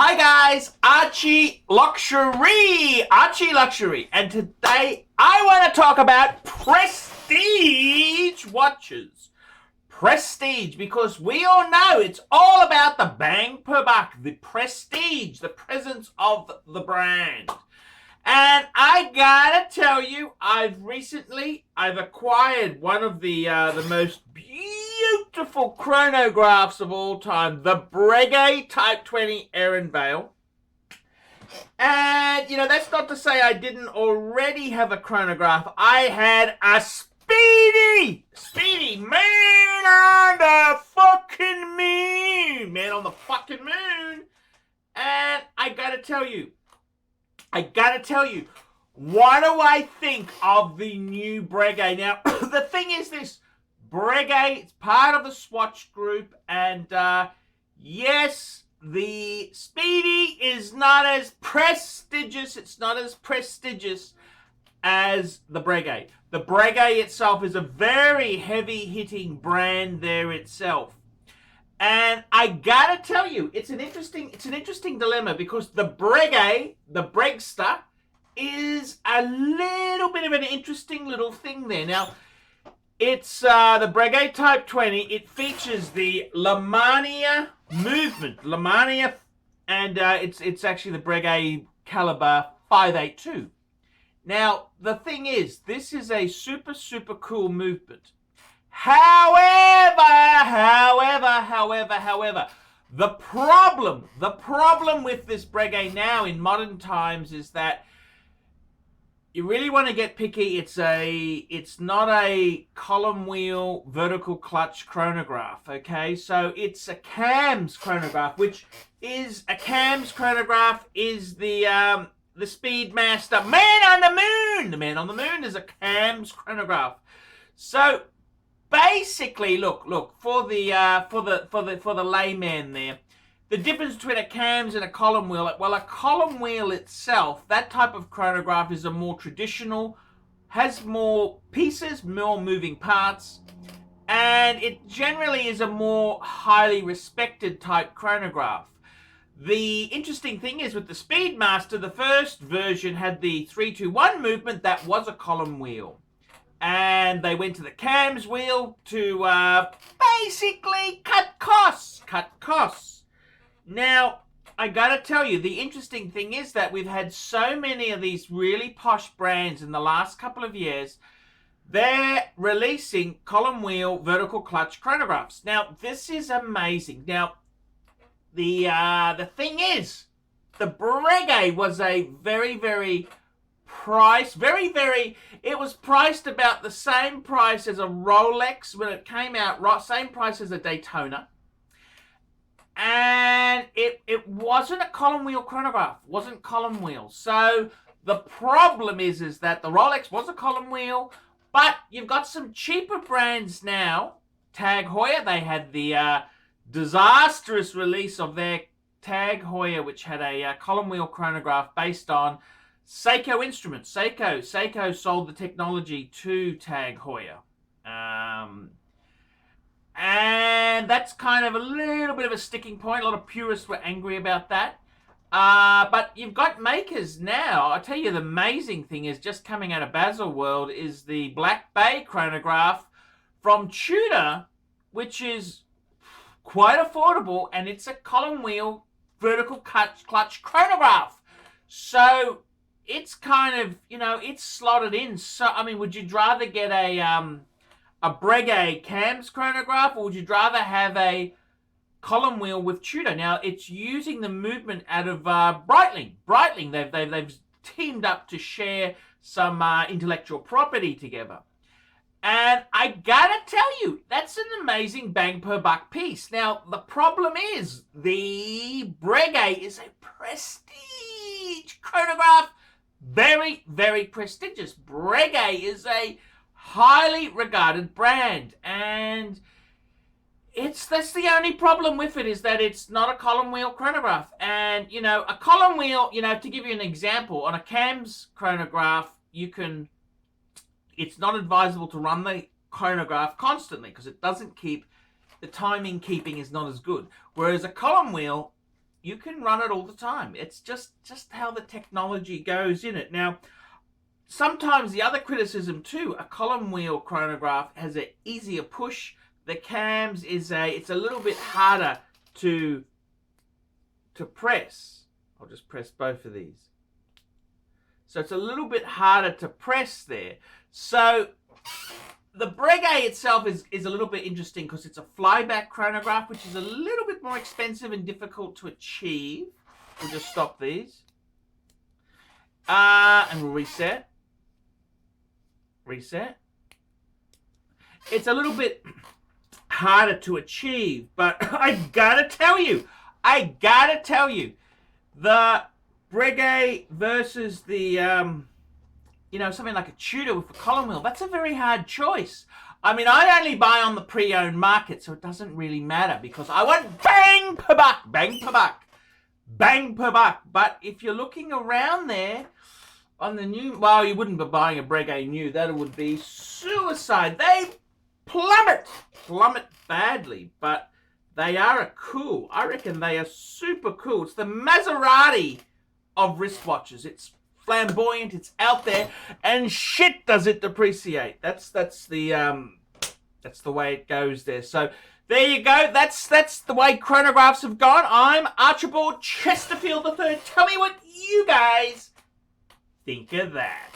Hi guys, ARCHIE'S, and today I want to talk about prestige watches. Prestige, because we all know it's all about the bang per buck, the prestige, the presence of the brand. And I gotta tell you, I've acquired one of the most beautiful chronographs of all time, the Breguet Type 20 Ehrenvale. And, that's not to say I didn't already have a chronograph. I had a Speedy, man on the fucking moon. And I gotta tell you, what do I think of the new Breguet? Now, the thing is this, Breguet is part of the Swatch group, and yes, the Speedy is not as prestigious. It's not as prestigious as the Breguet. The Breguet itself is a very heavy-hitting brand there itself. And I gotta tell you, it's an interesting dilemma, because the Breguet, the Bregster, is a little bit of an interesting little thing there. Now, it's the Breguet Type 20. It features the Lemania movement, and it's actually the Breguet caliber 582. Now, the thing is, this is a super cool movement. However, the problem with this Breguet now in modern times is that you really want to get picky. It's not a column wheel vertical clutch chronograph, okay? So it's a CAMS chronograph, which is a CAMS chronograph is the Speedmaster Man on the Moon. The Man on the Moon is a CAMS chronograph. So basically, look for the layman there. The difference between a CAMS and a column wheel, well, a column wheel itself, that type of chronograph is a more traditional, has more pieces, more moving parts, and it generally is a more highly respected type chronograph. The interesting thing is with the Speedmaster, the first version had the 3-2-1 movement. That was a column wheel. And they went to the CAMS wheel to basically cut costs. Now, I gotta tell you, the interesting thing is that we've had so many of these really posh brands in the last couple of years. They're releasing column wheel vertical clutch chronographs. Now, this is amazing. Now, the thing is, the Breguet was a very price, it was priced about the same price as a Rolex when it came out, same price as a Daytona. And it wasn't a column wheel chronograph, wasn't column wheel. So the problem is that the Rolex was a column wheel, but you've got some cheaper brands now. Tag Heuer, they had the disastrous release of their Tag Heuer, which had a column wheel chronograph based on Seiko instruments. Seiko sold the technology to Tag Heuer. And that's kind of a little bit of a sticking point. A lot of purists were angry about that. But you've got makers now. I'll tell you, the amazing thing is, just coming out of Baselworld, is the Black Bay chronograph from Tudor, which is quite affordable, and it's a column wheel vertical clutch chronograph. So it's kind of, it's slotted in. So, I mean, would you rather get a Breguet CAMS chronograph, or would you rather have a column wheel with Tudor? Now, it's using the movement out of Breitling. They've teamed up to share some intellectual property together. And I gotta tell you, that's an amazing bang per buck piece. Now, the problem is, the Breguet is a prestige chronograph. Very prestigious. Breguet is a highly regarded brand, and that's the only problem with it, is that it's not a column wheel chronograph. And a column wheel, to give you an example, on a CAMS chronograph, it's not advisable to run the chronograph constantly, because it doesn't keep, the timing keeping is not as good. Whereas a column wheel, you can run it all the time. It's just how the technology goes in it. Now, sometimes the other criticism too, a column wheel chronograph has an easier push. The cams it's a little bit harder to press. I'll just press both of these. So it's a little bit harder to press there. So the Breguet itself is a little bit interesting because it's a flyback chronograph, which is a little bit more expensive and difficult to achieve. We'll just stop these. And we'll reset. Reset. It's a little bit harder to achieve, but I gotta tell you, the Breguet versus the, something like a Tudor with a column wheel, that's a very hard choice. I mean, I only buy on the pre-owned market, so it doesn't really matter because I want bang per buck, bang per buck, bang per buck. But if you're looking around there on the new, well, you wouldn't be buying a Breguet new. That would be suicide. They plummet badly, but they are cool. I reckon they are super cool. It's the Maserati of wristwatches. It's flamboyant, it's out there, and shit does it depreciate. That's the way it goes there. So there you go. That's the way chronographs have gone. I'm Archibald Chesterfield III. Tell me what you guys think of that.